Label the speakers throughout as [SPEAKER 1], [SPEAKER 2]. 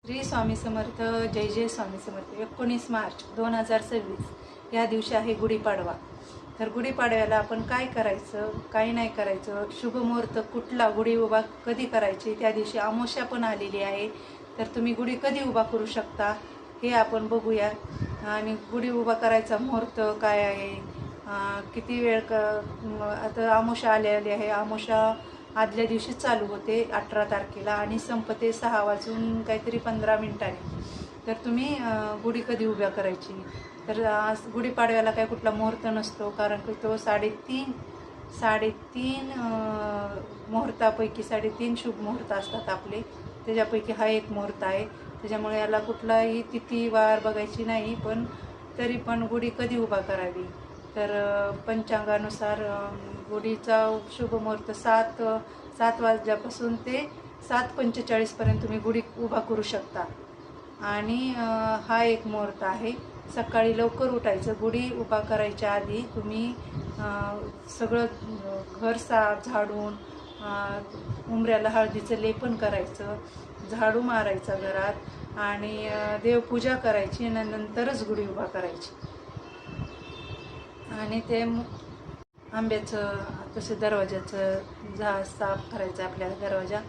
[SPEAKER 1] श्री स्वामी समर्थ. जय जय स्वामी समर्थ. 19 मार्च 2026 या दिवशी आहे गुढीपाडवा. तर गुढीपाडव्याला आपण काय करायचं, काय नाही करायचं, शुभ मुहूर्त कुठला, गुढी उभा कधी करायची, त्या दिवशी अमावस्या पण आलेली आहे. तर तुम्ही गुढी कधी उभा करू शकता हे आपण बघूया. आणि गुढी उभा करायचा मुहूर्त काय आहे, किती वेळ आता अमावस्या आलेली आहे. अमावस्या आदल्या दिवशी चालू होते 18 तारखेला आणि संपते 6 वाजून काहीतरी 15 मिनिटांनी. तर तुम्ही गुढी कधी उभ्या करायची, तर आज गुढीपाडव्याला काय कुठला मुहूर्त नसतो, कारण की तो साडेतीन मुहूर्तापैकी 3.5 शुभ मुहूर्त असतात आपले. त्याच्यापैकी हा एक मुहूर्त आहे. त्याच्यामुळे याला कुठलाही तिथी वार बघायची नाही. पण तरी पण गुढी कधी उभा करावी, तर पंचांगानुसार गुढीचा शुभ मुहूर्त 7 वाजल्यापासून ते 7:45 तुम्ही गुढी उभा करू शकता. आणि हा एक मुहूर्त आहे. सकाळी लवकर उठायचं. गुढी उभा करायच्या आधी तुम्ही सगळं घर साफ झाडून उंबऱ्याला हळदीचं लेपन करायचं, झाडू मारायचा घरात आणि देवपूजा करायची आणि नंतरच गुढी उभा करायची. आणि ते आंब्याचं तसे दरवाजाचं साफ करायचं आपल्या दरवाजा,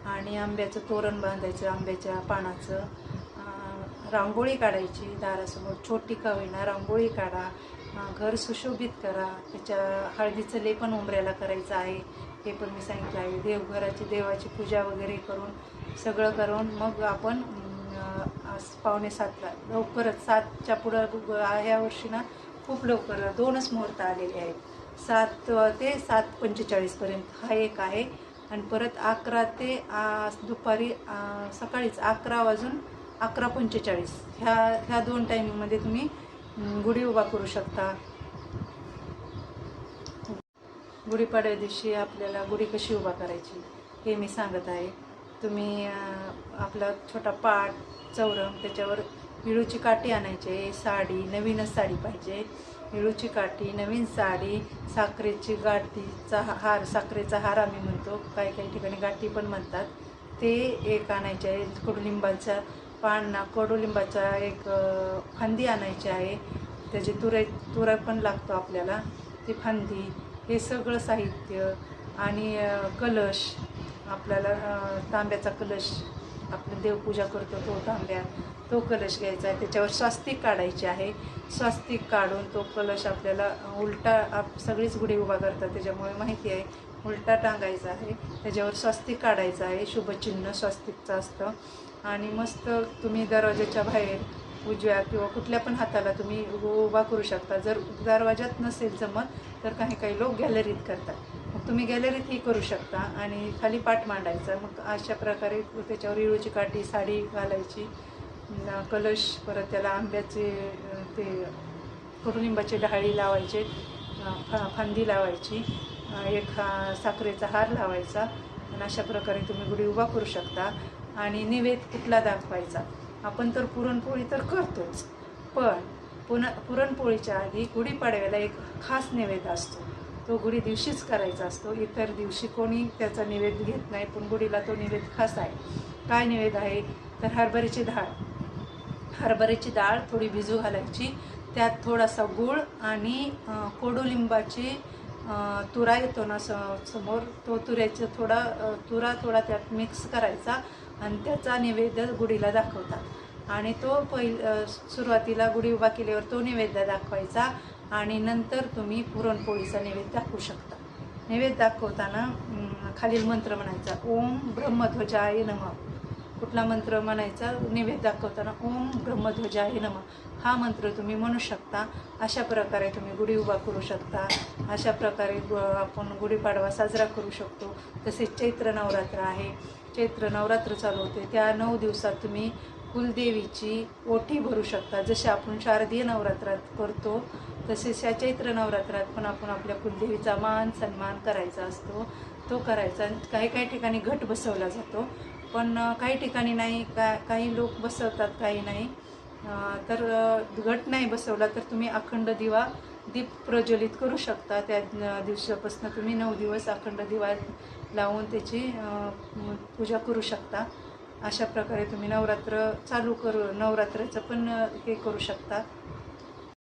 [SPEAKER 1] आणि आंब्याचं तोरण बांधायचं, आंब्याच्या पानाचं. रांगोळी काढायची दारासमोर, छोटी का होईना रांगोळी काढा. घर सुशोभित करा. त्याच्या हळदीचं लेपन उंबऱ्याला करायचं आहे, हे पण मी सांगितलं आहे. देवाची पूजा वगैरे करून सगळं करून मग आपण 6:45ला लवकरच 7च्या पुढं ह्या वर्षी ना खूप लवकर 2च मुहूर्त आलेले आहेत. 7 ते 7:45 हा एक आहे. आणि परत 11 ते दुपारी सकाळीच 11 वाजून 11:45 ह्या 2 टायमिंगमध्ये तुम्ही गुढी उभा करू शकता. गुढीपाडव्या दिवशी आपल्याला गुढी कशी उभा करायची हे मी सांगत आहे. तुम्ही आपला छोटा पाट, चौरंग, त्याच्यावर विळूची काठी आणायची. साडी, नवीनच साडी पाहिजे. विळूची काठी, नवीन साडी, साखरेची गाठीचा हार, साखरेचा हार आम्ही म्हणतो, काही ठिकाणी गाठी पण म्हणतात, ते एक आणायचे आहे. कडुलिंबाचा एक फांदी आणायची आहे. त्याची तुरा पण लागतो आपल्याला, ती फांदी, हे सगळं साहित्य. आणि कलश, आपल्याला तांब्याचा कलश, आपण देवपूजा करतो तो कलश घ्यायचा आहे. त्याच्यावर स्वास्तिक काढायची आहे. स्वास्तिक काढून तो कलश आपल्याला उलटा, सगळीच गुढी उभा करतात त्याच्यामुळे माहिती आहे, उलटा टांगायचा आहे. त्याच्यावर स्वास्तिक काढायचं आहे. शुभचिन्ह स्वास्तिकचं असतं. आणि मस्त तुम्ही दरवाजाच्या बाहेर उजव्या किंवा कुठल्या पण हाताला तुम्ही उभा करू शकता. जर दरवाजात नसेल जमत तर काही लोक गॅलरीत करतात, मग तुम्ही गॅलरीतही करू शकता. आणि खाली पाट मांडायचा. मग अशा प्रकारे त्याच्यावर विळूची काठी, साडी घालायची, कलश, परत त्याला आंब्याचे ते कडुलिंबाची डहाळी लावायचे, फांदी लावायची, एक साखरेचा हार लावायचा. आणि अशा प्रकारे तुम्ही गुढी उभा करू शकता. आणि नैवेद्य कुठला दाखवायचा, आपण तर पुरणपोळी तर करतोच, पण पुरणपोळीच्या आधी गुढीपाडव्याला एक खास नैवेद्य असतो. तो गुढी दिवशीच करायचा असतो. इतर दिवशी कोणी त्याचा नैवेद्य घेत नाही, पण गुढीला तो नैवेद्य खास आहे. काय नैवेद्य आहे, तर हरभऱ्याची डाळ थोडी भिजू घालायची. त्यात थोडासा गूळ आणि कडुलिंबाची तुरा येतो ना समोर, तो तुऱ्याचा थोडा त्यात मिक्स करायचा आणि त्याचा नैवेद्य गुढीला दाखवतात. आणि तो सुरुवातीला गुढी उभा केल्यावर तो नैवेद्य दाखवायचा. आणि नंतर तुम्ही पुरणपोळीचा नैवेद्य दाखवू शकता. नैवेद्य दाखवताना खालील मंत्र म्हणायचा, ओम ब्रह्मध्वजाय नमः. कुठला मंत्र म्हणायचा नैवेद्य दाखवताना, ओम ब्रह्मध्वजाय नमः हा मंत्र तुम्ही म्हणू शकता. अशा प्रकारे तुम्ही गुढी उभा करू शकता. अशा प्रकारे आपण गुढीपाडवा साजरा करू शकतो. तसेच चैत्र नवरात्र आहे. चैत्र नवरात्र चालू होते, त्या 9 दिवसात तुम्ही कुलदेवीची ओटी भरू शकता. जसे आपण शारदीय नवरात्रात करतो तसेच या चैत्र नवरात्रात पण आपण आपल्या कुलदेवीचा मान सन्मान करायचा असतो, तो करायचा. काही ठिकाणी घट बसवला जातो, पण काही ठिकाणी नाही. काही लोक बसवतात, काही नाही. तर घट नाही बसवला तर तुम्ही अखंड दीप प्रज्वलित करू शकता. त्या दिवसापासून तुम्ही 9 दिवस अखंड दिवा लावून त्याची पूजा करू शकता. अशा प्रकारे तुम्ही नवरात्र चालू करू नवरात्राचं पण हे करू शकता.